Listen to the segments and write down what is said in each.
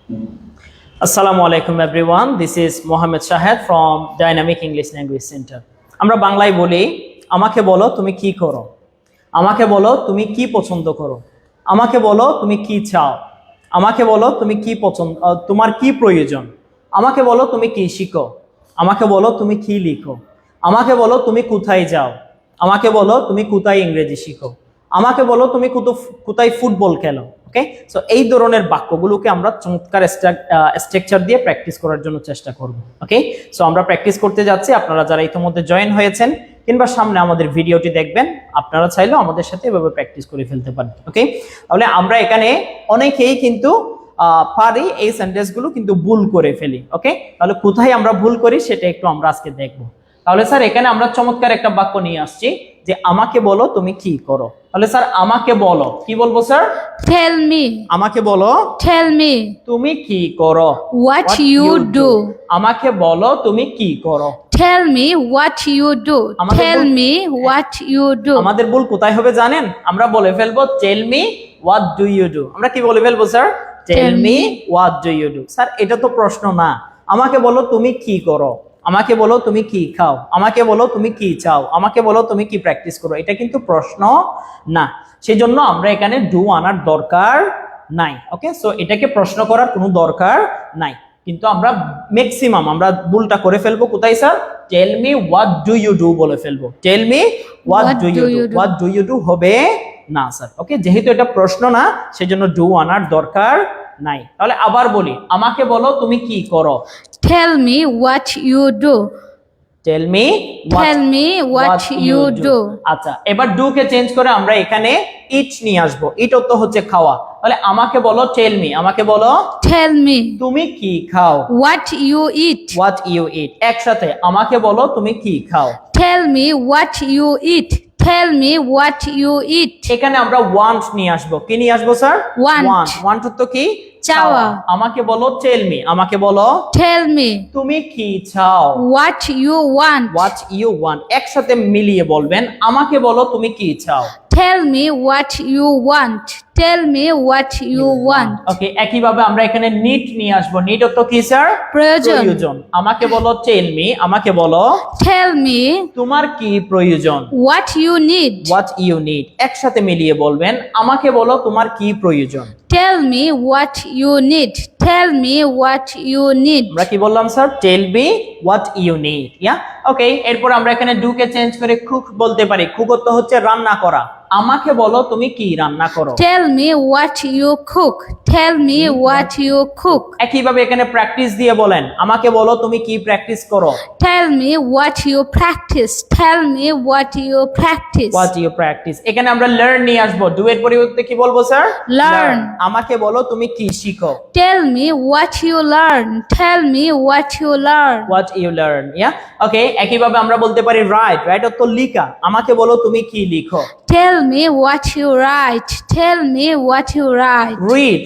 Assalamualaikum everyone. This is Mohammed Shahed from Dynamic English Language Center. আমরা বাংলায় বলি আমাকে বলো তুমি কি করো, আমাকে বলো তুমি কি পছন্দ করো, আমাকে বলো তুমি কি চাও, আমাকে বলো তুমি কি পছন্দ, তোমার কি প্রয়োজন, আমাকে বলো তুমি কি শিখো, আমাকে বলো তুমি কি লিখো, আমাকে বলো তুমি কোথায় যাও, আমাকে বলো তুমি কোথায় ইংরেজি শিখো, আমাকে বলো তুমি কোথায় ফুটবল খেলো। ওকে, সো এই ধরনের বাক্যগুলোকে আমরা চমৎকার স্ট্রাকচার দিয়ে প্র্যাকটিস করার জন্য চেষ্টা করব। ওকে, সো আমরা প্র্যাকটিস করতে যাচ্ছি। আপনারা যারা ইতিমধ্যে জয়েন হয়েছেন কিংবা সামনে আমাদের ভিডিওটি দেখবেন, আপনারা চাইলেও আমাদের সাথে এভাবে প্র্যাকটিস করে ফেলতে পারেন। ওকে, তাহলে আমরা এখানে অনেকেই কিন্তু পারি এই সেন্টেন্সগুলো কিন্তু ভুল করে ফেলি। ওকে, তাহলে কোথায় আমরা ভুল করি সেটা একটু আমরা আজকে দেখব। তাহলে স্যার এখানে আমরা চমৎকার একটা বাক্য নিয়ে আসছি যে আমাকে বলো তুমি কি করো। তাহলে স্যার আমাকে বলো, কি বলবো স্যার? Tell me. আমাকে বলো Tell me. তুমি কি করো। What you do. আমাকে বলো তুমি কি করো। Tell me what you do. Tell me what you do. আমাদের ভুল কোথায় হবে জানেন? আমরা বলে ফেলবো tell me what do you do। আমরা কি বলে ফেলবো sir? Tell me what do you do। Sir এটা তো প্রশ্ন না। আমাকে বলো তুমি কি করো, আমাকে বলো তুমি কি খাও, আমাকে বলো তুমি কি চাও, আমাকে বলো তুমি কি প্র্যাকটিস করো, এটা কিন্তু প্রশ্ন না। সেই জন্য আমরা এখানে ডু আনার দরকার নাই। ওকে, সো এটাকে প্রশ্ন করার কোনো দরকার নাই। কিন্তু আমরা ম্যাক্সিমাম আমরা ভুলটা করে ফেলবো কোথায় sir? Tell me what do you do বলে ফেলবো। Tell me what do you do. What do you do হবে না স্যার। ওকে, যেহেতু এটা প্রশ্ন না সেজন্য ডু আনার দরকার নাই। তাহলে আবার বলি, আমাকে বলো তুমি কি করো। Tell me what you do. Tell me what you do. আচ্ছা, এবার ডু কে চেঞ্জ করে আমরা এখানে ইট নিয়ে আসবো। ইট তো হচ্ছে খাওয়া। তাহলে আমাকে বলো টেল মি, আমাকে বলো Tell me তুমি কি খাও। what you eat. What you eat। একসাথে আমাকে বলো তুমি কি খাও। Tell me what you eat. Tell me what you eat. এখানে আমরা ওয়ান্ট নিয়ে আসবো। কি নিয়ে আসবো স্যার? ওয়ান্ট তো কি? চাওয়া। আমাকে বলো টেল মি, আমাকে বলো Tell me তুমি কি চাও। what you want. What you want। একসাথে মিলিয়ে বলবেন, আমাকে বলো তুমি কি চাও। Tell me what you want. Tell me what you want. ওকে, একইভাবে আমরা এখানে নিড নিয়ে আসবো। নিড তো কি স্যার? প্রয়োজন। আমাকে বলো টেল মি, আমাকে বলো Tell me তোমার কি প্রয়োজন। what you need. What you need। একসাথে মিলিয়ে বলবেন, আমাকে বলো তোমার কি প্রয়োজন। Tell me what you need. Tell me what you need. আমরা কি বললাম sir? Tell me what you need. Yeah, okay, এরপর আমরা এখানে ডু কে চেঞ্জ করে কুক বলতে পারি। কুক তো হচ্ছে রান্না করা। আমাকে বলো তুমি কি রান্না করো। Tell me what you cook. Tell me what you cook. একইভাবে এখানে প্র্যাকটিস দিয়ে বলেন, আমাকে বলো তুমি কি প্র্যাকটিস করো। Tell me what you practice. Tell me what you practice. What you practice। এখানে আমরা লার্ন নিয়ে আসবো। ডু এর পরিবর্তে কি বলবো স্যার? Learn. আমাকে বলো তুমি কি শিখো। Tell me what you learn. Tell me what you learn. What you learn। ইয়া, ওকে, একইভাবে আমরা বলতে পারি রাইট। রাইট তো লিখা। আমাকে বলো তুমি কি লিখো। Tell me what you write. Tell me what you write.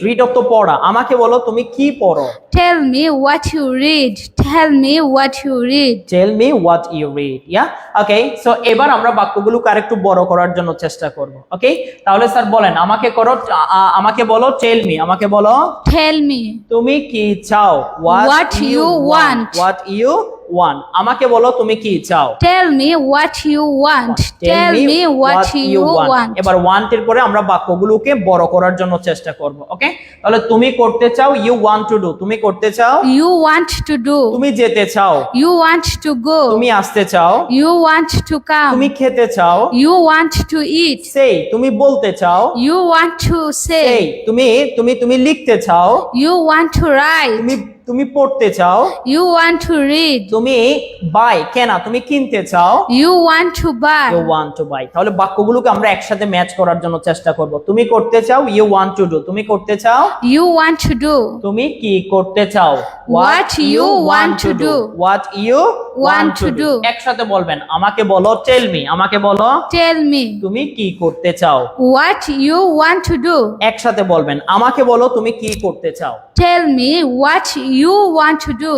Read তো পড়া। আমাকে বলো তুমি কি পড়ো। Tell me what you read. Tell me what you read. Tell me what you read। Yeah, okay, so এবার আমরা বাক্যগুলোকে আরেকটু বড় করার জন্য চেষ্টা করব। ওকে, তাহলে স্যার বলেন, আমাকে বলো টেল মি, আমাকে বলো Tell me তুমি কি চাও। What you want. What you want। আমাকে বলো তুমি কি চাও। Tell me what you want. Tell me what you want. এবার ওয়ান্ট এর পরে আমরা বাক্যগুলোকে বড় করার জন্য চেষ্টা করব। ওকে, তাহলে তুমি করতে চাও, ইউ ওয়ান্ট টু ডু। তুমি করতে চাও, You want to do. তুমি যেতে চাও, You want to go. তুমি আসতে চাও, You want to তুমি come. খেতে চাও, You want to eat. সেই তুমি বলতে চাও, You want to সেই say. তুমি লিখতে চাও, You want to write. তুমি পড়তে চাও, You want to read. তুমি বাই কেনা, তুমি কিনতে চাও, You want to buy. You want to buy. তাহলে বাক্যগুলোকে আমরা একসাথে ম্যাচ করার জন্য চেষ্টা করব। তুমি করতে চাও, ইউ ওয়ান্ট টু ডু। তুমি করতে চাও, You want to do. তুমি কি করতে চাও। What you want to do. What you Want to do. একসাথে বলবেন, আমাকে বলো টেল মি, আমাকে বলো Tell me তুমি কি করতে চাও। what you want to do. একসাথে বলবেন, আমাকে বলো তুমি কি করতে চাও। Tell me what you want to do.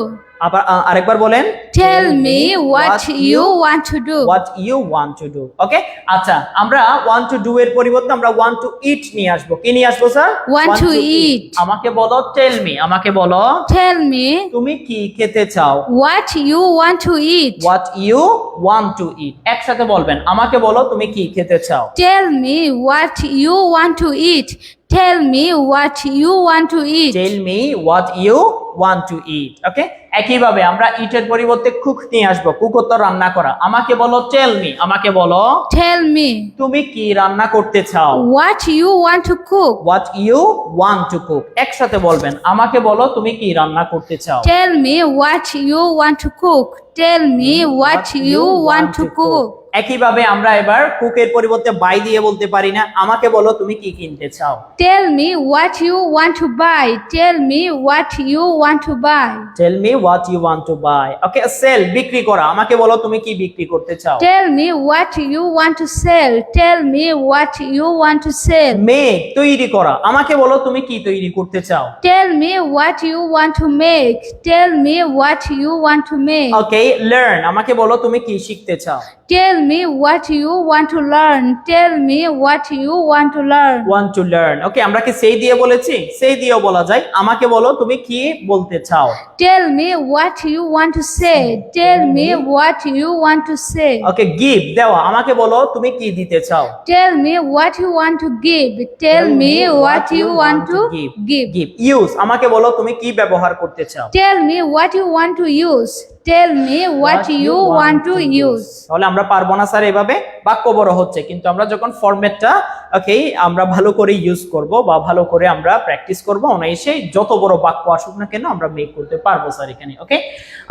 আবার আরেকবার বলেন, Tell me what you want to do. what you want to do. ওকে, আচ্ছা আমরা want to do এর পরিবর্তে আমরা want to eat নিয়ে আসবো। কি নিয়ে আসবো স্যার? Want to eat. আমাকে বলো tell me, আমাকে বলো Tell me তুমি কি খেতে চাও? what you want to eat. what you want to eat, একসাথে বলবেন, আমাকে বলো তুমি কি খেতে চাও? Tell me what you want to eat. Tell me what you want to eat. tell me what you want to eat. ওকে, একইভাবে আমরা eat এর পরিবর্তে cook নিয়ে আসবো। cook তো রান্না করা। আমাকে বলো tell me, আমাকে বলো Tell me তুমি কি রান্না করতে চাও? what you want to cook. what you want to cook, একসাথে বলবেন, আমাকে বলো তুমি কি রান্না করতে চাও? Tell me what you want to cook. Tell me what you want to cook. একইভাবে আমরা এবার cook এর পরিবর্তে buy দিয়ে বলতে পারি না? আমাকে বলো তুমি কি কিনতে চাও? Tell me what you want to buy. Tell me what you want to buy. tell me what you want to buy. Okay, sell বিক্রি করা, আমাকে বলো তুমি কি বিক্রি করতে চাও? Tell me what you want to sell. Tell me what you want to sell. make তৈরি করা, আমাকে বলো তুমি কি তৈরি করতে চাও? Tell me what you want to make. Tell me what you want to make. Okay, learn, আমাকে বলো তুমি কি শিখতে চাও? Tell me what you want to learn. Tell me what you want to learn. want to learn. ওকে, আমরা কি সেই দিয়ে বলেছি? সেই দিয়েও বলা যায়, আমাকে বলো তুমি কি বলতে চাও? Tell me what you want to say. Tell me what you want to say. Okay, give দেওয়া, আমাকে বলো তুমি কি দিতে চাও? Tell me what you want to give. Tell me what you want to give. give use, আমাকে বলো তুমি কি ব্যবহার করতে চাও? Tell me what you want to use. Tell me what you want to use. তাহলে আমরা পারবো না স্যার এভাবে, বাক্য বড় হচ্ছে, কিন্তু আমরা যখন ফরম্যাটটা ওকে আমরা ভালো করে ইউজ করব বা ভালো করে আমরা প্র্যাকটিস করব, অনায়াসে যত বড় বাক্য আসুক না কেন আমরা মেক করতে পারবো স্যার এখানে। ওকে,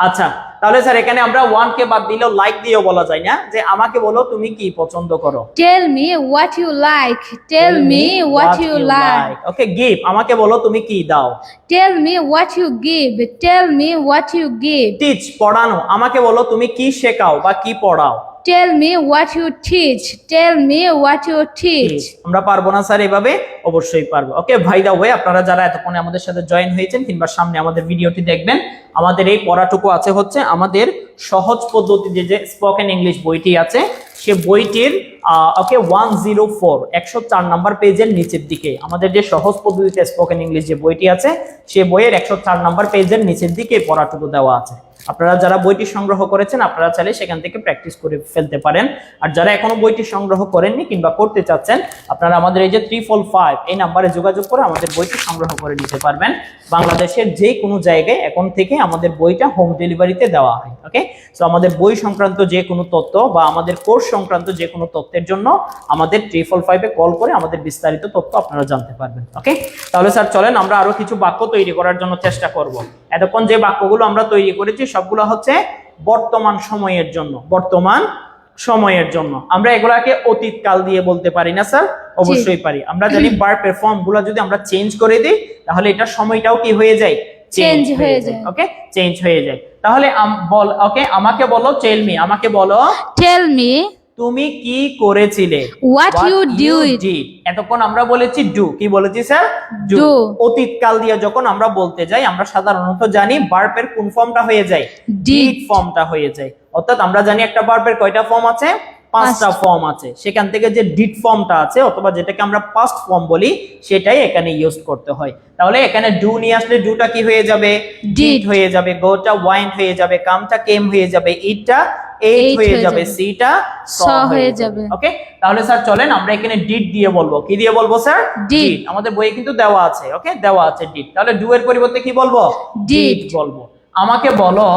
আচ্ছা তাহলে স্যার এখানে আমরা ওয়ান কে বাদ দিলেও লাইক দিয়েও বলা যায় না, যে আমাকে বলো তুমি কি পছন্দ করো? Tell me what you like. Tell me what you like. Okay, give, আমাকে বলো তুমি কি দাও? Tell me what you give. Tell me what you give. Teach পড়ানো, আমাকে বলো তুমি কি শেখাও বা কি পড়াও? Tell me what you teach. Tell me what you teach. আমরা পারবো না স্যার এভাবে? অবশ্যই পারবো। ওকে, ভাই দা ওয়ে আপনারা যারা এতক্ষণে আমাদের সাথে জয়েন হয়েছেন কিংবা সামনে আমাদের ভিডিওটি দেখবেন, আমাদের এই পড়াটুকু আছে হচ্ছে আমাদের সহজ পদ্ধতিতে যে স্পোকেন ইংলিশ বইটি আছে, সে বইটির ওকে 104 104 নাম্বার পেজের নিচের দিকে আমাদের যে সহজ পদ্ধতিতে স্পোকেন ইংলিশ যে বইটি আছে, সে বইয়ের 104 নাম্বার পেজের নিচের দিকে পড়াটুকু দেওয়া আছে। আপনারা যারা বইটি সংগ্রহ করেছেন আপনারা চাইলে সেখান থেকে প্র্যাকটিস করে ফেলতে পারেন, আর যারা এখনো বইটি সংগ্রহ করেননি কিংবা করতে চাচ্ছেন আপনারা আমাদের এই যে 345 এই নাম্বারে যোগাযোগ করে আমাদের বইটি সংগ্রহ করে নিতে পারবেন। বাংলাদেশের যে কোনো জায়গায় এখন থেকে আমাদের বইটা হোম ডেলিভারিতে দেওয়া হয়। ওকে, সো আমাদের বই সংক্রান্ত যে কোনো তথ্য বা আমাদের কোর্স সংক্রান্ত যে কোনো তথ্যের জন্য আমাদের 345 কল করে আমাদের বিস্তারিত তথ্য আপনারা জানতে পারবেন। ওকে, তাহলে স্যার চলেন আমরা আরো কিছু বাক্য তৈরি করার জন্য চেষ্টা করব। এতক্ষণ যে বাক্যগুলো আমরা তৈরি করেছি সবগুলো হচ্ছে বর্তমান সময়ের জন্য। বর্তমান সময়ের জন্য আমরা এগুলাকে অতীত কাল দিয়ে বলতে পারি না স্যার? অবশ্যই পারি। আমরা জানি ভার্বের ফর্মগুলো যদি আমরা চেঞ্জ করে দিই তাহলে এটা সময়টাও কি হয়ে যায়? চেঞ্জ হয়ে যায়। ওকে, চেঞ্জ হয়ে যায়। তাহলে বল, ওকে আমাকে বলো টেল মি, আমাকে বলো Tell me তুমি কি করেছিলে? what you did. এতক্ষণ আমরা বলেছি ডু, কি বলেছি স্যার? Do. অতীত কাল দিয়ে যখন আমরা বলতে যাই আমরা সাধারণত জানি ভার্বের কোন ফর্মটা হয়ে যায়? Did. ফর্মটা হয়ে যায়। অর্থাৎ আমরা জানি একটা ভার্বের কয়টা ফর্ম আছে? 5টা ফর্ম আছে। সেখান থেকে যে ডিড ফর্মটা আছে অথবা যেটাকে আমরা পাস্ট ফর্ম বলি সেটাই এখানে ইউজ করতে হয়। তাহলে এখানে ডু নিয়ে আসলে ডুটা কি হয়ে যাবে? ডিড হয়ে যাবে, গোটা ওয়াইন্ট হয়ে যাবে, কামটা কেম হয়ে যাবে, ইটটা এইট হয়ে যাবে, সিটা স হয়ে যাবে। ওকে, তাহলে স্যার চলেন আমরা এখানে ডিড দিয়ে বলবো। কি দিয়ে বলবো স্যার? Did. আমাদের বইয়ে কিন্তু দেওয়া আছে। ওকে, দেওয়া আছে ডিড। তাহলে ডু এর পরিবর্তে কি বলবো? Did. বলবো। আমাকে বলো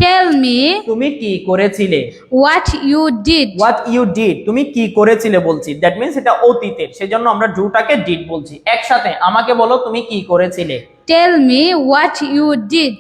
Tell me তুমি কি করেছিলে? what you did. What you did, তুমি কি করেছিলে বলছি, দ্যাট মিন্স এটা অতীতের, সেজন্য আমরা ডুটাকে ডিড বলছি। একসাথে আমাকে বলো তুমি কি করেছিলে? Tell me what you did.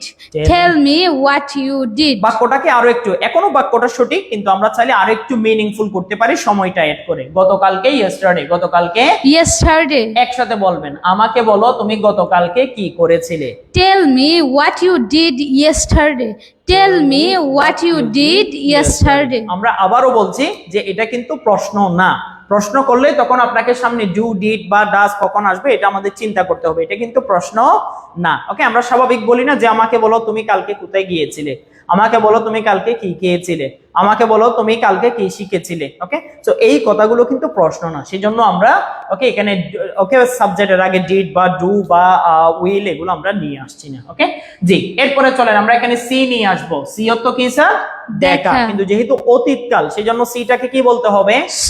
Tell me what you did. বাক্যটাকে আরো একটু, এখনো বাক্যটা সঠিক কিন্তু আমরা চাইলে আরো একটু মিনিংফুল করতে পারি সময়টা এড করে। গতকালকে, ইয়েস্টারডে, গতকালকে। Yesterday. একসাথে বলবেন, আমাকে বলো তুমি গতকালকে কি করেছিলে? Tell me what you did yesterday. Tell me what you did yesterday. আমরা আবারও বলছি যে এটা কিন্তু প্রশ্ন না, প্রশ্ন করলে তখন আপনাকে সামনে ডু, ডিড বা ডাজ কখন আসবে এটা আমাদের চিন্তা করতে হবে, এটা কিন্তু প্রশ্ন না। ওকে, আমরা স্বাভাবিক বলি না যে আমাকে বলো তুমি কালকে কোথায় গিয়েছিলে, আমাকে বলো তুমি কালকে কি খেয়েছিলে, আমাকে বলো তুমি কালকে কি শিখেছিলে। ওকে, তো এই কথাগুলো কিন্তু প্রশ্ন না, সেজন্য আমরা ওকে এখানে ওকে সাবজেক্টের আগে ডিড বা ডু বা উইল এগুলো আমরা নিয়ে আসছি না। ওকে জি, এরপরে চলেন আমরা এখানে সি নিয়ে আসবো। সি অর্থ কি স্যার? দেখা। কিন্তু যেহেতু অতীতকাল সেজন্য সিটাকে কি বলতে হবে? স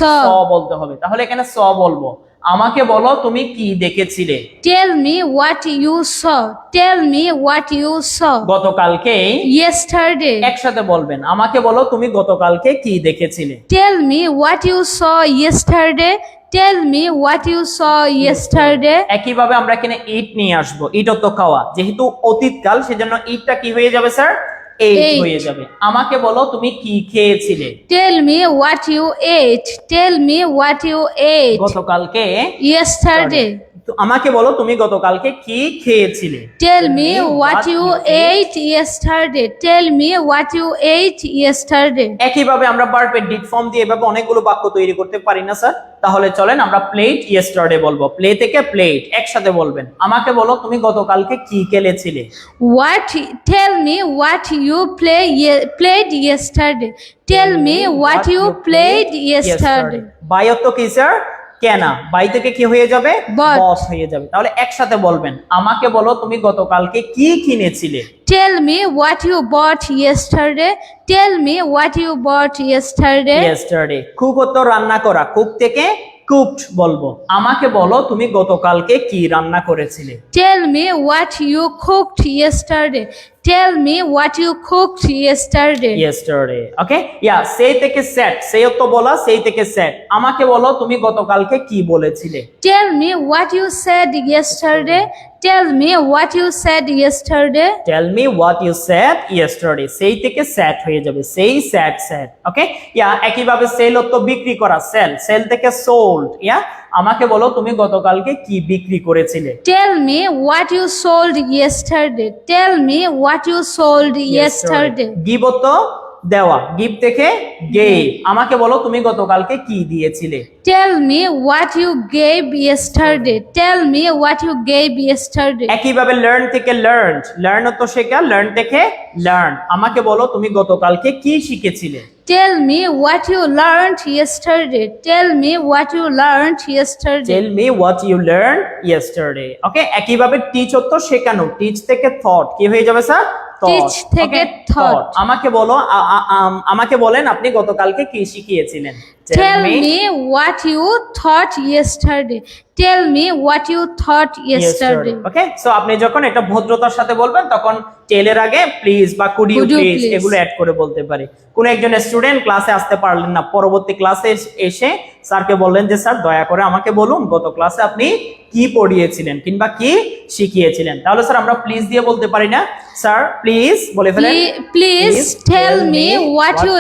বলতে হবে। তাহলে এখানে স বলবো। আমাকে বলো তুমি কি দেখেছিলে। Tell me what you saw. Tell me what you saw. গতকালকে Yesterday. একসাথে বলবেন, আমাকে বলো তুমি গতকালকে কি দেখেছিলে। Tell me what you saw yesterday. Tell me what you saw yesterday. একইভাবে আমরা এখানে ইট নিয়ে আসবো। ইট অর্থ খাওয়া, যেহেতু অতীতকাল সেজন্য ইটটা কি হয়ে যাবে স্যার? এইট হয়ে যাবে। আমাকে বলো তুমি কি খেয়েছিলে। Tell me what you ate. Tell me what you ate. গতকালকে Yesterday. তো আমাকে বলো তুমি গতকালকে কি খেয়েছিলে। Tell me what you ate yesterday. Tell me what you ate yesterday. একইভাবে আমরা ভার্বের ডিড ফর্ম দিয়ে এভাবে অনেকগুলো বাক্য তৈরি করতে পারি না স্যার? তাহলে চলেন আমরা প্লেট ইয়েস্টারডে বলবো। প্লে থেকে প্লেট একসাথে বলবেন। আমাকে বলো তুমি গতকালকে কি খেলেছিলে। Tell me what you played yesterday. Tell me what you played yesterday. Buy অর্থ কি স্যার? কেনা। বাই থেকে কি হয়ে যাবে? Bought. বস হয়ে যাবে। তাহলে একসাথে বলবেন, আমাকে বলো তুমি গতকালকে কি কিনেছিলে। Tell me what you bought yesterday. Tell me what you bought yesterday. Yesterday. Cook অর্থ রান্না করা। কুক থেকে কুকড বলবো। আমাকে বলো তুমি গতকালকে কি রান্না করেছিলে। Tell me what you cooked yesterday. Tell me what you cooked yesterday. Yesterday. Okay? Yeah, say থেকে said. Say অর্থ বলা, say থেকে said. আমাকে বলো তুমি গতকালকে কি বলেছিলে। Tell me what you said yesterday. Tell me what you said yesterday. Tell me what you said yesterday. Say থেকে said হয়ে যাবে। Say, said, said. Okay? Yeah, একইভাবে sell অর্থ বিক্রি করা। Sell. Sell থেকে sold. Yeah? আমাকে বলো তুমি গতকালকে কি বিক্রি করেছিলে। Tell me what you sold yesterday. Tell me what you sold yesterday. Give অর্থ দেওয়া। give থেকে gave। আমাকে বলো তুমি গতকালকে কি দিয়েছিলে। Tell me what you gave yesterday. Tell me what you gave yesterday. একইভাবে learn থেকে learned। learn অর্থ শেখা, learn থেকে learn। আমাকে বলো তুমি গতকালকে কি শিখেছিলে। Tell me what you learned yesterday. Tell me what you learned yesterday. Tell me what you learned yesterday. Okay? একইভাবে teach অর্থ শেখানো। teach থেকে thought কি হয়ে যাবে স্যার? Teach থেকে thought. আমাকে বলো আমাকে বলেন আপনি গতকালকে কি শিখিয়েছিলেন। Tell me what you thought yesterday. Tell me what you thought yesterday. Okay, so আপনি যখন এটা ভদ্রতার সাথে বলবেন তখন টেলের আগে প্লিজ বা কুড ইউ প্লিজ এগুলো অ্যাড করে বলতে পারি। কোন একজন স্টুডেন্ট ক্লাসে আসতে পারলেন না, পরবর্তী ক্লাসে এসে স্যারকে বললেন যে স্যার দয়া করে আমাকে বলুন গত ক্লাসে আপনি কি পড়িয়েছিলেন কিংবা কি শিখিয়েছিলেন। তাহলে স্যার আমরা প্লিজ দিয়ে বলতে পারি না? স্যার প্লিজ বলে ফেলেন, Please tell me what you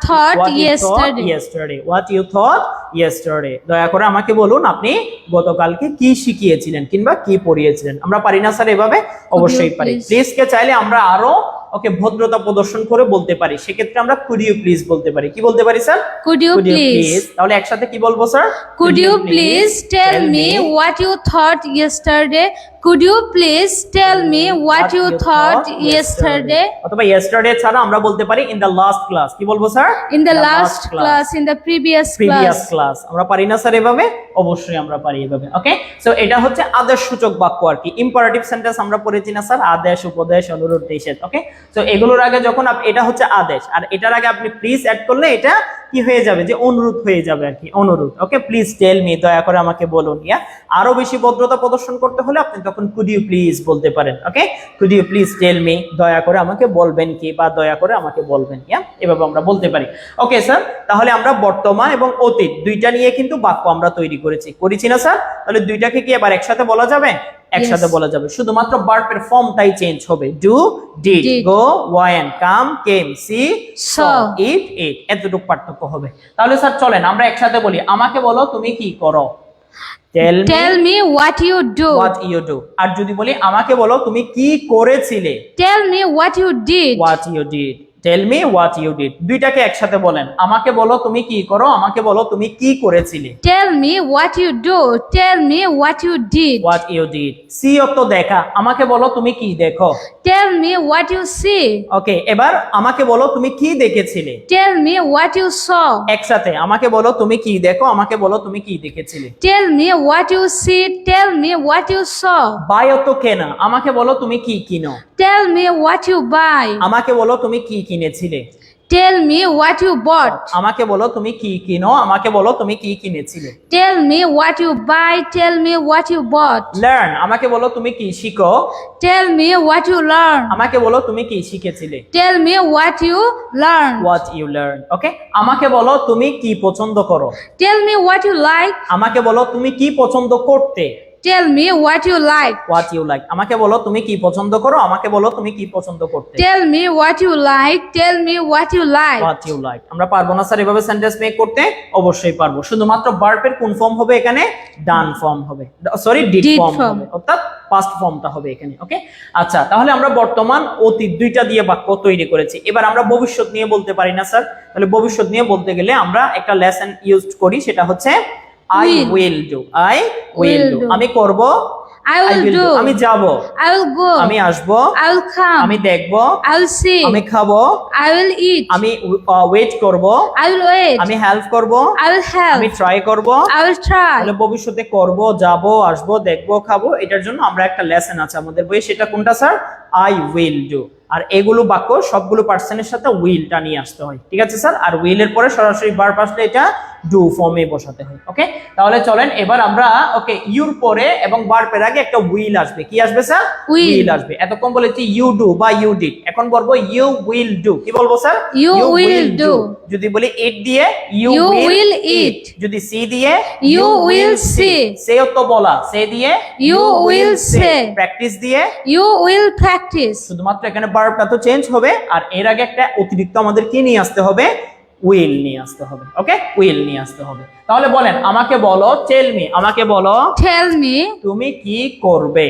thought yesterday. What you thought yesterday. দয়া করে আমাকে বলুন আপনি গতকালকে কি শিখিয়েছিলেন কিংবা কি পড়িয়েছিলেন। আমরা পারি না স্যার এভাবে? অবশ্যই পারি। প্লিজ কে চাইলে আমরা আরো ওকে ভদ্রতা প্রদর্শন করে বলতে পারি, সেক্ষেত্রে আমরা কুড ইউ প্লিজ বলতে পারি। কি বলতে পারি স্যার? Could you please? তাহলে একসাথে কি বলবো sir? Could you please tell me what you thought yesterday? Could you please tell me what you thought yesterday? অথবা yesterday ছাড়া আমরা বলতে পারি in the last class। কি বলবো sir? In the last class, in the previous class। আমরা পারি না স্যার এভাবে? অবশ্যই আমরা পারি এভাবে। ওকে, সো এটা হচ্ছে আদেশসূচক বাক্য আর কি। ইম্পারেটিভ সেন্টেন্স আমরা পড়েছি না স্যার? আদেশ, উপদেশ, অনুরোধ, নিষেধ। ওকে, সো এগুলোর আগে যখন এটা হচ্ছে আদেশ আর এটার আগে আপনি প্লিজ অ্যাড করলে এটা কি হয়ে যাবে? যে অনুরোধ হয়ে যাবে আর কি, অনুরোধ। ওকে, প্লিজ টেল মি, দয়া করে আমাকে বলুন। ইয়া, আরো বেশি ভদ্রতা প্রদর্শন করতে হলে আপনি তখন কুড ইউ প্লিজ বলতে পারেন। Okay, could you please tell me, দয়া করে আমাকে বলবেন কি বা দয়া করে আমাকে বলবেন। ইয়া, এভাবে আমরা বলতে পারি। ওকে স্যার, তাহলে আমরা বর্তমান এবং অতীত দুইটা নিয়ে কিন্তু বাক্য আমরা তৈরি করেছি না স্যার? তাহলে দুইটাকে কি এবার একসাথে বলা যাবে? একসাথে বলা যাবে, শুধুমাত্র ভার্বের ফর্মটাই চেঞ্জ হবে। Do, did, go, went, come, came, see, saw, eat, ate, এতটুকু পার্থক্য হবে। তাহলে স্যার চলেন আমরা একসাথে বলি, আমাকে বলো তুমি কি করো। Tell me what you do. What you do. আর যদি বলি আমাকে বলো তুমি কি করেছিলে। Tell me what you did. What you did. Tell me what you did. দুইটাকে একসাথে বলেন, আমাকে বলো তুমি কি করো, আমাকে বলো তুমি কি করেছিলে। Tell me what you do. Tell me what you did. What you did. See অর্থ দেখা, আমাকে বলো তুমি কি দেখো। Tell me what you see. ওকে, এবার আমাকে বলো তুমি কি দেখেছিলে। Tell me what you saw. একসাথে, আমাকে বলো তুমি কি দেখো, আমাকে বলো তুমি কি দেখেছিলে। Tell me what you see. Tell me what you saw. Buy অর্থ কেনা, আমাকে বলো তুমি কি কিনো। Tell me what you buy. আমাকে বলো তুমি কি কিনেছিলে। Tell me what you bought. আমাকে বলো তুমি কি কিনো, আমাকে বলো তুমি কি কিনেছিলে। Tell me what you buy. Tell me what you bought. Learn, আমাকে বলো তুমি কি শিখো। Tell me what you learn. আমাকে বলো তুমি কি শিখেছিলে। Tell me what you learn. What you learn. Okay, আমাকে বলো তুমি কি পছন্দ করো। Tell me what you like. আমাকে বলো তুমি কি পছন্দ করতে। Tell me what you like. What you like. আমাকে বলো তুমি কি পছন্দ করো, আমাকে বলো তুমি কি পছন্দ করতে। Tell me what you like. Tell me what you like. What you like. আমরা পারবো না স্যার এভাবে সেন্টেন্স মেক করতে? অবশ্যই পারবো, শুধুমাত্র ভার্বের কোন ফর্ম হবে এখানে, ডান ফর্ম হবে, sorry did Did form form. হবে, অর্থাৎ পাস্ট ফর্মটা হবে এখানে। ওকে, আচ্ছা, তাহলে আমরা বর্তমান অতীত দুইটা দিয়ে বাক্য তৈরি করেছি। এবার আমরা ভবিষ্যৎ নিয়ে বলতে পারি না স্যার? তাহলে ভবিষ্যৎ নিয়ে বলতে গেলে আমরা একটা লেসন ইউজ করি, সেটা হচ্ছে I Will. Will do. I will Will do, do. আমি করব। I will do. আমি যাব, I will go. আমি আসবো, I will come. আমি দেখব, I will see. আমি খাবো, I will eat. আমি ওয়েট করব, I will wait. আমি হেল্প করব, I will help. আমি ট্রাই করব। I will try. তাহলে ভবিষ্যতে করব, যাব, আসবো, দেখবো, খাবো, এটার জন্য আমরা একটা লেসন আছে আমাদের বইয়ে, সেটা কোনটা স্যার? I will do. আর এগুলো বাক্য সবগুলো পার্সনের সাথে উইলটা নিয়ে আসতে হয়, ঠিক আছে স্যার? আর উইলের পরে সরাসরি ভার্ব আসলে এটা ডু ফর্মে বসাতে হয়। ওকে, তাহলে চলেন এবার আমরা ওকে ইউর পরে এবং ভার্বের আগে একটা উইল আসবে। কি আসবে স্যার? Will. উইল আসবে। এতক্ষণ বলেছি ইউ ডু বা ইউ ডিড, এখন বলবো ইউ উইল ডু। কি বলবো স্যার? You will do. যদি বলি ইট দিয়ে you You will will eat. eat. যদি সি দিয়ে You will see. সে তো বলা, সে দিয়ে You will say. প্র্যাকটিস দিয়ে You will practice. শুধুমাত্র এখানে ভার্বটা তো চেঞ্জ হবে, আর এর আগে একটা অতিরিক্ত আমাদের কি নিয়ে আসতে হবে? উইল নিয়ে আসতে হবে। ওকে, উইল নিয়ে আসতে হবে। তাহলে বলেন, আমাকে বলো, টেল মি, আমাকে বলো Tell me তুমি কি করবে।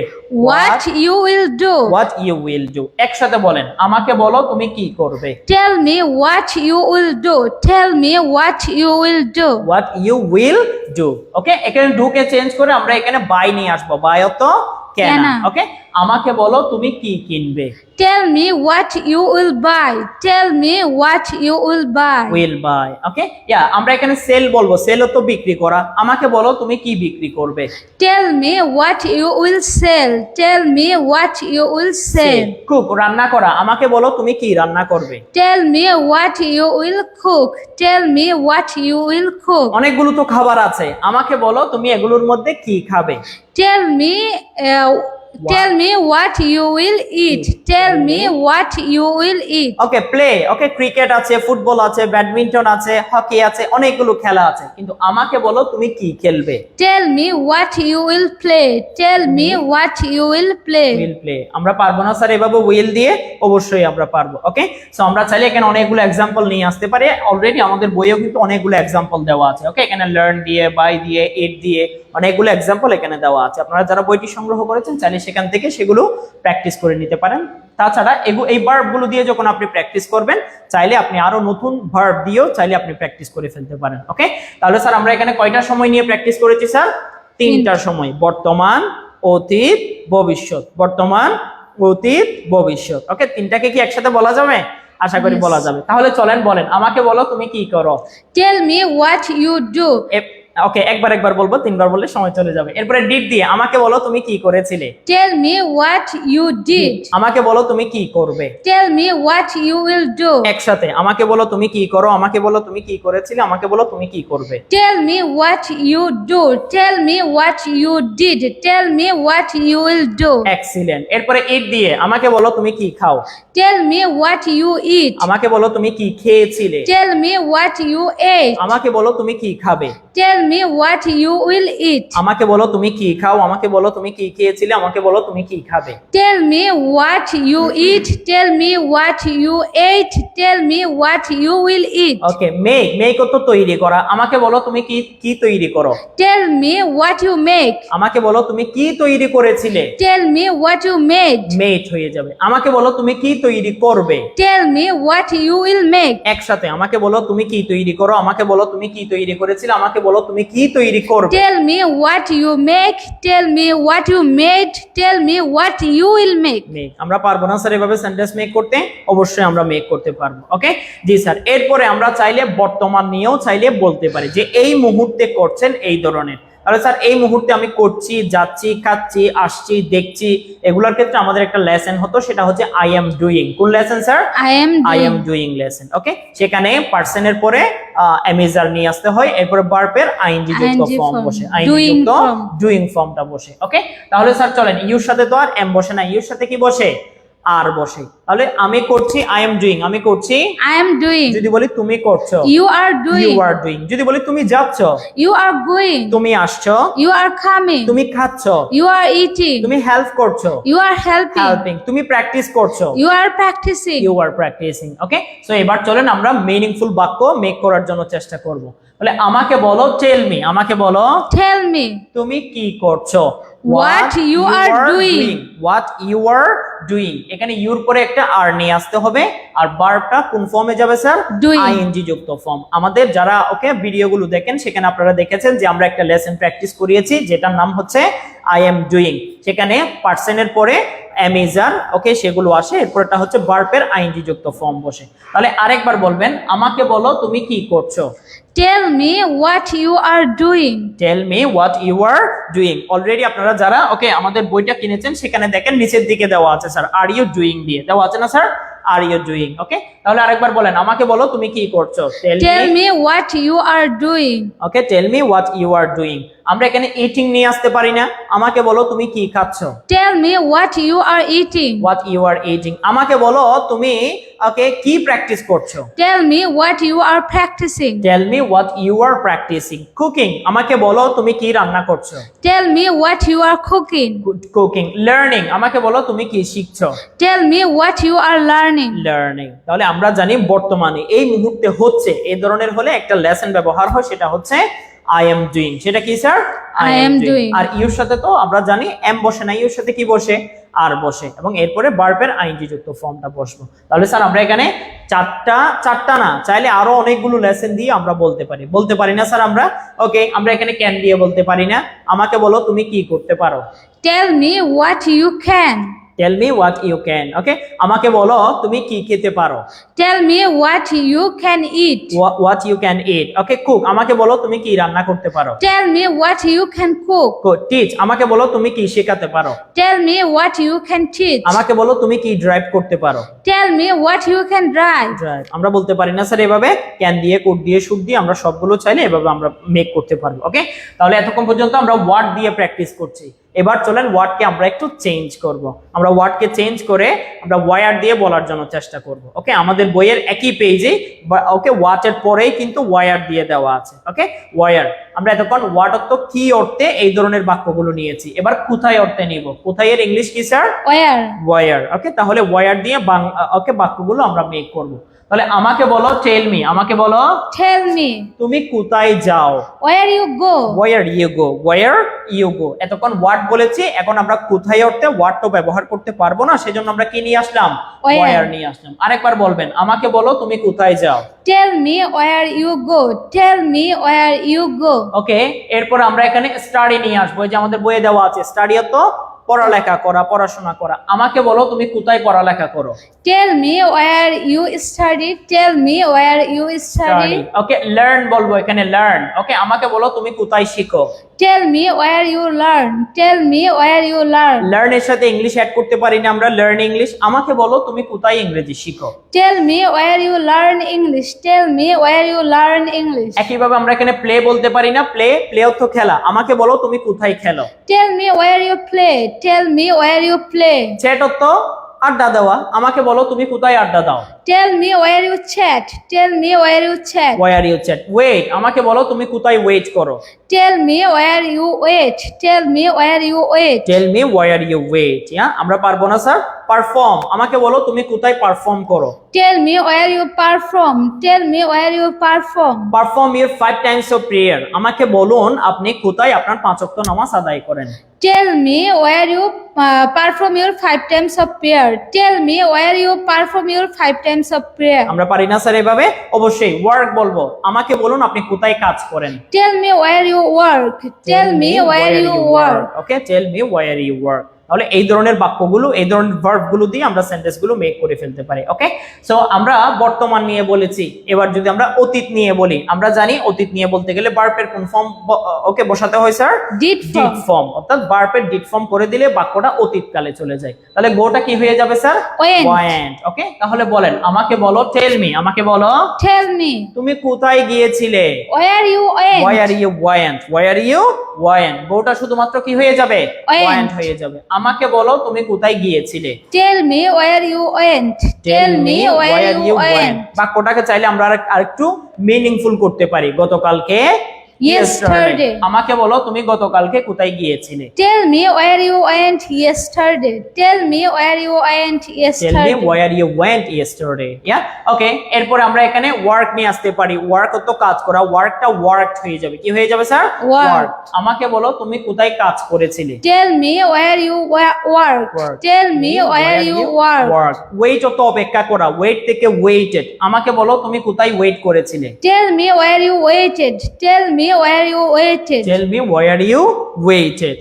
what you will do. What you will do. একসাথে বলেন, আমাকে বলো তুমি কি করবে। Tell me what you will do. Tell me what you will do. What you will do. Okay, এখানে ডু কে চেঞ্জ করে আমরা এখানে বাই নিয়ে আসবো। বাই অর্থ কেনা। কেনা। ওকে, আমাকে বলো তুমি কি কিনবে। Tell me what you will buy. Tell me what you will buy. Will buy. Okay, yeah, আমরা এখানে সেল বলবো, সেল তো বিক্রি করা। আমাকে বলো তুমি কি বিক্রি করবে। Tell me what you will sell. Tell me what you will sell. Cook, রান্না করা। আমাকে বলো তুমি কি রান্না করবে। Tell me what you will cook. Tell me what you will cook. অনেকগুলো তো খাবার আছে, আমাকে বলো তুমি এগুলোর মধ্যে কি খাবে। Tell me tell me what you will eat. Tell me what you will eat. Okay, play. Okay, cricket আছে, ফুটবল আছে, ব্যাডমিন্টন আছে, হকি আছে, অনেকগুলো খেলা আছে, কিন্তু আমাকে বলো তুমি কি খেলবে। Tell me what you will play. Tell me what you will play. Will play. আমরা পারবো না স্যার এভাবে উইল দিয়ে? অবশ্যই আমরা পারবো। ওকে, সো আমরা চাইলে এখানে অনেকগুলো এক্সাম্পল নিয়ে আসতে পারি। অলরেডি আমাদের বইয়েও কিন্তু অনেকগুলো এক্সাম্পল দেওয়া আছে। ওকে, এখানে লার্ন দিয়ে, বাই দিয়ে, ইট দিয়ে অনেকগুলো এক্সাম্পল এখানে দেওয়া আছে। আপনারা যারা বইটি সংগ্রহ করেছেন চাইলে সেখান থেকে সেগুলো প্র্যাকটিস করে নিতে পারেন। তাছাড়া এই ভার্বগুলো দিয়ে যখন আপনি প্র্যাকটিস করবেন, চাইলে আপনি আরো নতুন ভার্ব দিয়েও চাইলে আপনি প্র্যাকটিস করে ফেলতে পারেন। ওকে, তাহলে স্যার আমরা এখানে কয়টা সময় নিয়ে প্র্যাকটিস করেছি স্যার? তিনটার সময়, বর্তমান, অতীত, ভবিষ্যৎ। বর্তমান, অতীত, ভবিষ্যৎ। ওকে, তিনটাকে কি একসাথে বলা যাবে? আশা করি বলা যাবে। তাহলে চলেন বলেন, আমাকে বলো তুমি কি করো। Tell me what you do. ওকে, একবার বলবো, তিনবার বললে সময় চলে যাবে। এরপরে ডিড দিয়ে, আমাকে বলো তুমি কি করেছিলে। Tell me what you did. আমাকে বলো তুমি কি করবে। Tell me what you will do. একসাথে, আমাকে বলো তুমি কি করো, আমাকে বলো তুমি কি করেছিলে, আমাকে বলো তুমি কি করবে। Tell me what you do. Tell me what you did. Tell me what you will do. Excellent. এরপরে ইট দিয়ে, আমাকে বলো তুমি কি খাও। Tell me what you eat. আমাকে বলো তুমি কি খেয়েছিলে। Tell me what you ate. আমাকে বলো তুমি কি খাবে। Tell me what you will eat. আমাকে বলো তুমি কি খাও, আমাকে বলো তুমি কি খেয়েছিলে, আমাকে বলো তুমি কি খাবে। Tell me what you eat. Tell me what you ate. Tell me what you will eat. Okay, make তো তৈরি করা, আমাকে বলো তুমি কি কি তৈরি করো। Tell me what you make. আমাকে বলো তুমি কি তৈরি করেছিলে। Tell me what you made. Made হয়ে যাবে। আমাকে বলো তুমি কি তৈরি করবে। Tell me what you will make. একসাথে আমাকে বলো তুমি কি তৈরি করো, আমাকে বলো তুমি কি তৈরি করেছিলে, আমাকে বলো তুমি কি তৈরি করবে। Tell me what you make. Tell me what you made. Tell me what you will make. Make আমরা পারবো না স্যার এভাবে সেন্টেন্স মেক করতে, অবশ্যই আমরা মেক করতে পারবো। ওকে জি স্যার। এরপরে আমরা চাইলে বর্তমান নিয়েও চাইলে বলতে পারি যে এই মুহূর্তে করছেন এই ধরনের। তাহলে স্যার এই মুহূর্তে আমি করছি, যাচ্ছি, খাচ্ছি, আসছি, দেখছি, এগুলোর ক্ষেত্রে আমাদের একটা লেসন হতো, সেটা হচ্ছে আই এম ডুইং। কোন lesson sir? I am doing lesson. Okay, সেখানে পার্সনের পরে এমিজার নিয়ে আসতে হয়, এরপরে ভার্বের আইএনজি যুক্ত ফর্ম বসে, আইএনজি যুক্ত ডুইং ফর্মটা বসে। ওকে, তাহলে স্যার চলেন ইউর সাথে তো আর এম বসে না, ইউর সাথে কি বসে? আর বসে। তাহলে আমি করছি আই এম ডুইং, আমি করছি I am doing. যদি বলি তুমি করছো, You are you doing. Are doing. যদি বলি তুমি যাচ্ছ, You are going. তুমি আসছো, You are coming. তুমি খাচ্ছো, You are eating. তুমি হেল্প করছো, You are helping. হেল্পিং, তুমি প্র্যাকটিস করছো, You are practicing. You are practising. Okay, so এবার চলেন আমরা মিনিংফুল বাক্য মেক করার জন্য চেষ্টা করব। বলে আমাকে বলো টেল মি, আমাকে বলো Tell me তুমি কি করছো। What you are doing. What you are doing, এখানে ইউর পরে একটা আর নিয়ে আসতে হবে, আর ভার্বটা কোন ফর্মে যাবে স্যার? Doing. আইএনজি যুক্ত ফর্ম। আমাদের যারা ওকে ভিডিওগুলো দেখেন সেখানে আপনারা দেখেছেন যে আমরা একটা লেসন প্র্যাকটিস করিয়েছি যেটার নাম হচ্ছে আই এম ডুইং। সেখানে পার্সনের পরে এমিজার ওকে সেগুলো আসে, এরপরটা হচ্ছে ভার্বের আইএনজি যুক্ত ফর্ম বসে। তাহলে আরেকবার বলবেন আমাকে বলো তুমি কি করছো। Tell me what you are doing. Tell me what you are doing. Already আপনারা যারা ওকে আমাদের বইটা কিনেছেন সেখানে দেখেন নিচের দিকে দেওয়া আছে স্যার আর ইউ ডুইং দিয়ে দেওয়া আছে না স্যার, আর ইউ ডুইং। ওকে, তাহলে আরেকবার বলেন আমাকে বলো তুমি কি করছো। Tell me what you are doing. Okay, tell me what you are doing. আমরা এখানে ইটিং নিয়ে আসতে পারি না, আমাকে বলো তুমি কি খাচ্ছো। Tell me what you are eating. What you are eating. আমাকে বলো তুমি ওকে কি প্র্যাকটিস করছো। Tell me what you are practicing. Tell me what you are practicing. Cooking, আমাকে বলো তুমি কি রান্না করছো। Tell me what you are cooking. Cooking. Learning, আমাকে বলো তুমি কি শিখছো। Tell me what you are learning. Learning. তাহলে আমরা জানি বর্তমানে এই মুহূর্তে হচ্ছে এই ধরনের হলে একটা লেসন ব্যবহার হয়, সেটা হচ্ছে আই এম ডুইং। সেটা কি স্যার? I am doing. আর ইউর সাথে তো আমরা জানি এম বসে না, ইউর সাথে কি বসে? আর বসে, এবং এরপরে ভার্বের আইএনজি যুক্ত ফর্মটা বসবো। তাহলে স্যার আমরা এখানে চারটা না চাইলে আরো অনেকগুলো লেসন দিয়ে আমরা বলতে পারি না স্যার আমরা। ওকে, আমরা এখানে ক্যান দিয়ে বলতে পারি না। আমাকে বলো তুমি কি করতে পারো। Tell me what you can. Tell me what you can. Okay, আমাকে বলো তুমি কি খেতে পারো। Tell me what you can eat. What you can eat. Okay, cook, আমাকে বলো তুমি কি রান্না করতে পারো। Tell me what you can cook. Teach, আমাকে বলো তুমি কি শেখাতে পারো। Tell me what you can teach. আমাকে বলো তুমি কি ড্রাইভ করতে পারো। Tell me what you can drive. Drive আমরা বলতে পারি না স্যার এভাবে, ক্যান দিয়ে, কোড দিয়ে, শুড দিয়ে আমরা সবগুলো চাইলে এভাবে আমরা মেক করতে পারবো। ওকে, তাহলে এতক্ষণ পর্যন্ত আমরা ওয়ার্ড দিয়ে প্র্যাকটিস করছি। এবার চলেন ওয়ার্ডকে আমরা একটু চেঞ্জ করব। আমরা ওয়ার্ডকে চেঞ্জ করে আমরা ওয়ার দিয়ে বলার জন্য চেষ্টা করব। ওকে, আমাদের বইয়ের একই পেজে ওকে ওয়াটের পরেই কিন্তু ওয়ার দিয়ে দেওয়া আছে। ওকে, ওয়ার আমরা এতক্ষণ ওয়াট অর্থ কি অর্থে এই ধরনের বাক্যগুলো নিয়েছি, এবার কোথায় অর্থে নিব। কোথায় এর ইংলিশ কি স্যার? Where? ওয়ার। ওকে, তাহলে ওয়ার দিয়ে ওকে বাক্যগুলো আমরা মেক করব। তাহলে আমাকে বলো টেল মি, আমাকে বলো Tell me তুমি কোথায় যাও। where you go. Where you go, where you go। এতক্ষণ ওয়ার্ড বলেছি, এখন আমরা কোথায় অর্থে ওয়ার্ডটা ব্যবহার করতে পারবো না, সেজন্য আমরা কি নিয়ে আসলাম? Where। ওয়ার নিয়ে আসলাম। আরেকবার বলবেন আমাকে বলো তুমি কোথায় যাও। Tell me where you go. Tell me where you go. ওকে, এরপর আমরা এখানে স্টাডি নিয়ে আসবো, এই যে আমাদের বইয়ে দেওয়া আছে স্টাডি অর্থ পড়ালেখা করা, পড়াশোনা করা। আমাকে বলো তুমি কোথায় পড়ালেখা করো। Tell me where you study. Tell me where you study. Okay, learn বলবো এখানে লার্ন। ওকে, আমাকে বলো তুমি কোথায় শিখো। Tell me where you learn. Tell me where you learn. Learn এর সাথে ইংলিশ অ্যাড করতে পারি না আমরা, লার্ন ইংলিশ। আমাকে বলো তুমি কোথায় ইংরেজি শিখো। Tell me where you learn English. Tell me where you learn English. একইভাবে আমরা এখানে প্লে বলতে পারি না, প্লে অর্থ খেলা। আমাকে বলো তুমি কোথায় খেলো। Tell me where you play. Tell me where you play. Chat অর্থ আড্ডা দেওয়া, আমাকে বলো তুমি কোথায় আড্ডা দাও। Tell me where you chat. Tell me where you chat. Where you chat. Wait, আমাকে বলো তুমি কোথায় ওয়েট করো। Tell me where you wait. Tell me where you wait. Tell me where you wait. আমরা পারবো না স্যার। পারফর্ম, আমাকে বলো তুমি কোথায় পারফর্ম করো। Tell me where you perform. Tell me where you perform. Perform your 5 times of prayer, আমাকে বলুন আপনি কোথায় আপনার 5 ওয়াক্ত নামাজ আদায় করেন। Tell me where you perform your 5 times of prayer. Tell me where you perform your 5 times of prayer. আমরা পারি না স্যার এভাবে। অবশ্যই ওয়ার্ক বলবো, আমাকে বলুন আপনি কোথায় কাজ করেন। Tell me where you work. Tell me where you work. Okay, tell me where you work. তাহলে এই ধরনের বাক্যগুলো, এই ধরনের ভার্বগুলো দিয়ে আমরা সেন্টেন্সগুলো মেক করে ফেলতে পারি। ওকে, সো আমরা বর্তমান নিয়ে বলেছি, এবার যদি আমরা অতীত নিয়ে বলি, আমরা জানি অতীত নিয়ে বলতে গেলে ভার্বের কোন ফর্ম ওকে বসাতে হয় sir? Did did form. Form, অর্থাৎ ভার্বের ডিড ফর্ম করে দিলে বাক্যটা অতীতকালে চলে যায়। তাহলে গোটা কি হয়ে যাবে স্যার? Went. ওয়েন্ট। ওকে, তাহলে বলেন আমাকে বলো, টেল মি, আমাকে বলো Tell me তুমি কোথায় গিয়েছিলে। where you went. Where you went, where you went, গোটা শুধুমাত্র কি হয়ে যাবে? Went. Went হয়ে যাবে। আমাকে বলো তুমি কোথায় গিয়েছিলে। Tell me where you went. Tell me where you went. বাক্যটাকে চাইলে আমরা আরেকটু মিনিংফুল করতে পারি। গতকালকে Yesterday. আমাকে বলো তুমি গতকালকে কোথায় গিয়েছিলে। Tell me where you went yesterday. Tell me where you went Tell me yesterday. where you went yesterday. ওকে, এরপর আমরা এখানে ওয়ার্ক নিয়ে আসতে পারি। ওয়ার্ক তো কাজ করা, ওয়ার্কটা ওয়ার্কড হয়ে যাবে। কি হয়ে যাবে স্যার? Worked. আমাকে বলো তুমি কোথায় কাজ করেছিলে। Tell me where you worked. Worked. Tell me where you worked. Wait অত অপেক্ষা করা, ওয়েট থেকে ওয়েটেড, আমাকে বলো তুমি কোথায় ওয়েট করেছিলে। Tell me where you waited. Tell me where you waited. Tell me where you waited.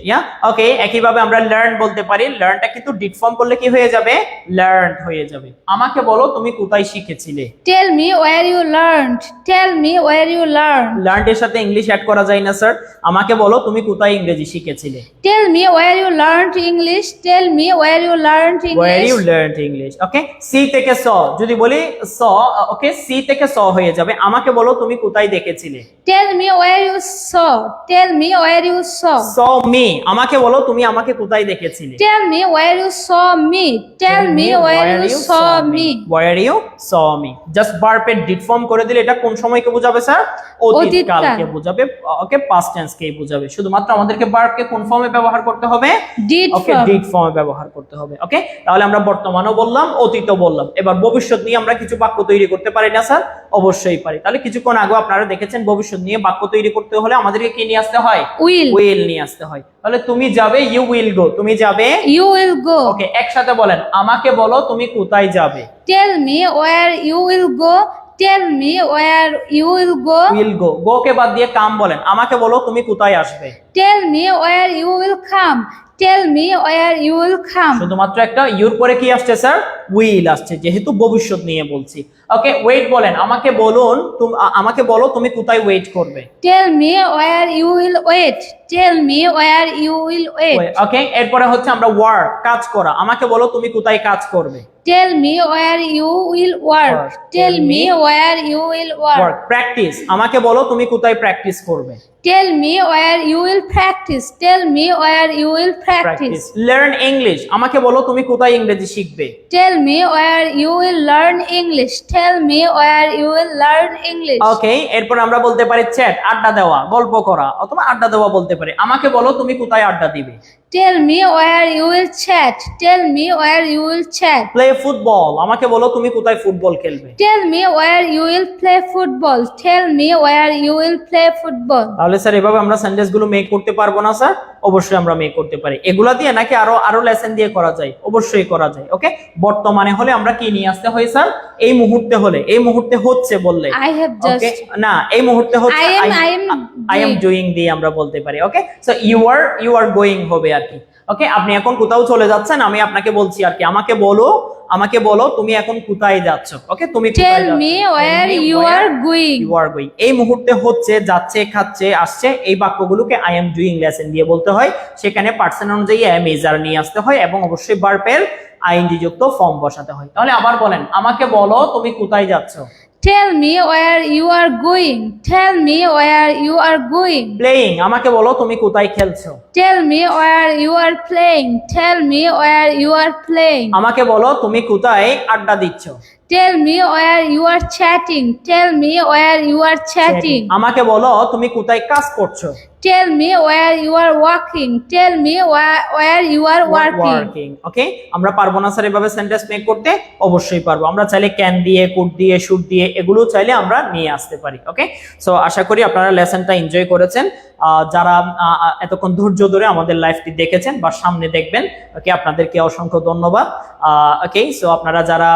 ওকে, একইভাবে আমরা লার্ন বলতে পারি। লার্নটা কিন্তু ডিড ফর্ম করলে কি হয়ে যাবে? লার্নড হয়ে যাবে। আমাকে বলো তুমি কোথায় শিখেছিলে। Tell me where you learned. Tell me where you learned. Learned এর সাথে ইংলিশ অ্যাড করা যায় না স্যার। আমাকে বলো তুমি কোথায় ইংরেজি শিখেছিলে। Tell me where you learned English. Tell me where you learned Where you English. learned English. Okay, see থেকে স, যদি বলি স, ওকে সি থেকে স হয়ে যাবে। আমাকে বলো তুমি কোথায় দেখেছিলে। Tell me where you saw. Tell me where you saw. Saw me, আমাকে বলো তুমি আমাকে কোথায় দেখেছিলে। Tell me where you saw me. Tell me where you saw me. Where you saw me. Just ভার্বের ডিড ফর্ম করে দিলে এটা কোন সময়কে বোঝাবে স্যার? অতীতকালকে বোঝাবে। ওকে, পাস্ট টেন্সকে বোঝাবে। শুধুমাত্র আমাদেরকে ভার্বকে কোন ফর্মে ব্যবহার করতে হবে? Did okay, form. ডিড ফর্মে ব্যবহার করতে হবে। ওকে, তাহলে আমরা বর্তমানও বললাম, অতীতও বললাম। এবার ভবিষ্যৎ নিয়ে আমরা কিছু বাক্য তৈরি করতে পারি না স্যার? অবশ্যই পারি। তাহলে কিছুক্ষণ আগে আপনারা দেখেছেন ভবিষ্যৎ নিয়ে বাক্য তৈরি করতে হলে আমাদেরকে কি নিয়ে আসতে হয়? Will. উইল নিয়ে আসতে হয়। তাহলে তুমি যাবে, ইউ উইল গো, তুমি যাবে। You will go. ওকে, একসাথে বলেন আমাকে বলো তুমি কোথায় যাবে। Tell me where you will go. Tell me where you will go. Will go, go কে বাদ দিয়ে কাম বলেন। আমাকে বলো তুমি কোথায় আসবে। Tell me where you will come. Tell me where you will come. শুধুমাত্র একটা ইউর পরে কি আসছে স্যার? উইল আসছে, যেহেতু ভবিষ্যৎ নিয়ে বলছি। ওকে, ওয়েট বলেন। আমাকে বলুন আমাকে বলো তুমি কোথায় ওয়েট করবে। Tell me where you will wait. Tell me where you will wait. ওকে, এরপরে হচ্ছে আমরা ওয়ার্ক, কাজ করা। আমাকে বলো তুমি কোথায় কাজ করবে। Tell me where you will work. Tell me where you will work. work. Practice, আমাকে বলো তুমি কোথায় প্র্যাকটিস করবে। Tell me where you will practice. Tell me where you will practice. Learn English, আমাকে বলো তুমি কোথায় ইংরেজি শিখবে। Tell me where you will learn English. Tell me where you will learn English. ওকে, এরপর আমরা বলতে পারি চ্যাট, আড্ডা দেওয়া, গল্প করা, অথবা আড্ডা দেওয়া বলতে পারি। আমাকে বলো তুমি কোথায় আড্ডা দিবে। Tell me where you will chat. Tell me where you will chat. Play football, আমাকে বলো তুমি কোথায় ফুটবল খেলবে। Tell me where you will play football. Tell me where you will play football. তাহলে স্যার এভাবে আমরা সেন্টেন্স গুলো make করতে পারবো না স্যার? অবশ্যই আমরা মেক করতে পারি। এগুলা দিয়ে নাকি আরো লেসন দিয়ে করা যায়? অবশ্যই করা যায়। ওকে, বর্তমানে হলে আমরা কি নিয়ে আসতে হয় স্যার? এই মুহূর্তে হলে, এই মুহূর্তে হচ্ছে বললে I have just. ওকে, না এই মুহূর্তে হচ্ছে I am doing দিয়ে আমরা বলতে পারি। ওকে, সো you are going হবে আর কি। ওকে, আপনি এখন কোথাও চলে যাচ্ছেন, আমি আপনাকে বলছি আর কি আমাকে বলো তুমি এখন কোথায় যাচ্ছ। ওকে, তুমি কোথায় Tell যাচ্ছ? me where Tell me you where are going. You are going. এই মুহূর্তে হচ্ছে, যাচ্ছে, খাচ্ছে, আসছে, এই বাক্যগুলোকে I am doing লেসন দিয়ে বলতে হয়। সেখানে পার্সন অনুযায়ী am is are নিয়ে আসতে হয় এবং অবশ্যই ভার্বের ing যুক্ত ফর্ম বসাতে হয়। তাহলে আবার বলেন আমাকে বলো তুমি কোথায় যাচ্ছ। Tell me where you are going. Tell me where you are going. Playing, আমাকে বলো তুমি কোথায় খেলছো। Tell me where you are playing. Tell me where you are playing. আমাকে বলো তুমি কোথায় আড্ডা দিচ্ছ। Tell me where you are chatting. Tell me where you are chatting. আমাকে বলো তুমি কোথায় কাজ করছো। Tell me where you are working. Tell me where you are working. ওকে, আমরা পারবো না স্যার এভাবে সেন্টেন্স মেক করতে? অবশ্যই পারবো। আমরা চাইলে ক্যান দিয়ে, কুড দিয়ে, শুড দিয়ে এগুলো চাইলে আমরা নিয়ে আসতে পারি। ওকে, সো আশা করি আপনারা লেসনটা এনজয় করেছেন। যারা এতক্ষণ ধৈর্য ধরে আমাদের লাইভটি দেখেছেন বা সামনে দেখবেন, ওকে, আপনাদেরকে অসংখ্য ধন্যবাদ। ওকে, সো আপনারা যারা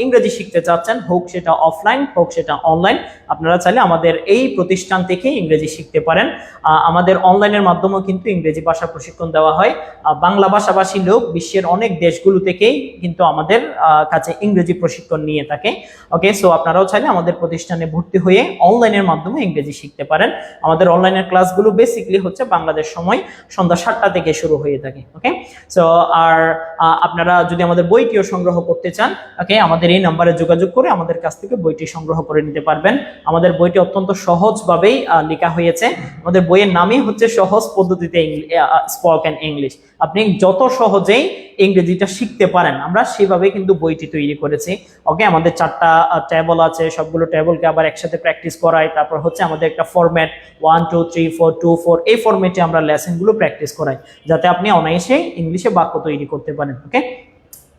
ইংরেজি শিখতে চাচ্ছেন, হোক সেটা অফলাইন হোক সেটা অনলাইন, আপনারা চাইলে আমাদের এই প্রতিষ্ঠান থেকে ইংরেজি শিখতে পারেন। আমাদের অনলাইনের মাধ্যমেও কিন্তু ইংরেজি ভাষা প্রশিক্ষণ দেওয়া হয়। বাংলা ভাষাভাষী লোক বিশ্বের অনেক দেশগুলো থেকেই কিন্তু আমাদের কাছে ইংরেজি প্রশিক্ষণ নিয়ে থাকে। ওকে, সো আপনারাও চাইলে আমাদের প্রতিষ্ঠানে ভর্তি হয়ে অনলাইনের মাধ্যমে ইংরেজি শিখতে পারেন। আমাদের অনলাইনের ক্লাসগুলো বেসিক্যালি হচ্ছে বাংলাদেশ সময় সন্ধ্যা 7টা থেকে শুরু হয়ে থাকে। ওকে, সো আর আপনারা যদি আমাদের বইটিও সংগ্রহ করতে চান, ওকে, আমাদের এই নাম্বারে যোগাযোগ করে আমাদের কাছ থেকে বইটি সংগ্রহ করে নিতে পারবেন। আমাদের বইটি অত্যন্ত সহজভাবেই লেখা হয়েছে। আমাদের বইয়ের নামই হচ্ছে সহজ পদ্ধতিতে স্পোকেন ইংলিশ। আপনি যত সহজেই ইংরেজিটা শিখতে পারেন, আমরা সেভাবে কিন্তু বইটি তৈরি করেছি। ওকে, আমাদের 4টা টেবল আছে, সবগুলো টেবলকে আবার একসাথে প্র্যাকটিস করাই। তারপর হচ্ছে আমাদের একটা ফরম্যাট 1 2 3 4 2 4, এই ফরম্যাটে আমরা লেসনগুলো প্র্যাকটিস করাই, যাতে আপনি অনায়াসে ইংলিশে বাক্য তৈরি করতে পারেন। ওকে,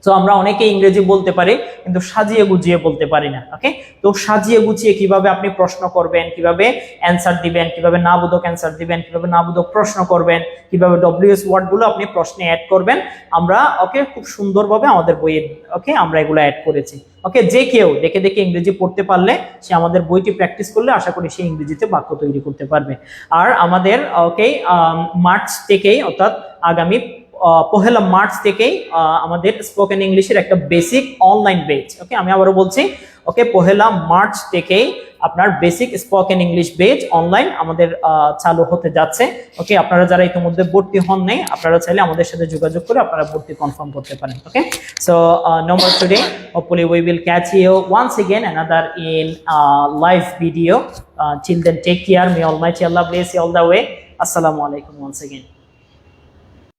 তো আমরা অনেকে ইংরেজি বলতে পারি কিন্তু সাজিয়ে গুজিয়ে বলতে পারি না। ওকে, তো সাজিয়ে গুছিয়ে কিভাবে আপনি প্রশ্ন করবেন, কিভাবে অ্যান্সার দিবেন, কিভাবে না বোধক অ্যান্সার দিবেন, কিভাবে না বোধক প্রশ্ন করবেন, কিভাবে ডব্লিউএস ওয়ার্ডগুলো আপনি প্রশ্নে অ্যাড করবেন, আমরা ওকে খুব সুন্দরভাবে আমাদের বইয়ে ওকে আমরা এগুলো অ্যাড করেছি। ওকে, যে কেউ দেখে দেখে ইংরেজি পড়তে পারলে সে আমাদের বইটি প্র্যাকটিস করলে আশা করি সে ইংরেজিতে বাক্য তৈরি করতে পারবে। আর আমাদের ওকে মার্চ থেকেই, অর্থাৎ আগামী 1 মার্চ থেকেই আমাদের স্পোকেন ইংলিশের একটা বেসিক অনলাইন বেচ, ওকে, আমি আবারও বলছি, ওকে, 1 মার্চ থেকেই আপনার বেসিক স্পোকেন ইংলিশ বেচ অনলাইন আমাদের চালু হতে যাচ্ছে। ওকে, আপনারা যারা ইতিমধ্যে ভর্তি হন নাই, আপনারা চাইলে আমাদের সাথে যোগাযোগ করে আপনারা ভর্তি কনফার্ম করতে পারেন। ওকে, so no more today. Hopefully we will catch you once again another in live video. Till then, take care. May Almighty Allah bless you all the way. Assalamu alaikum once again.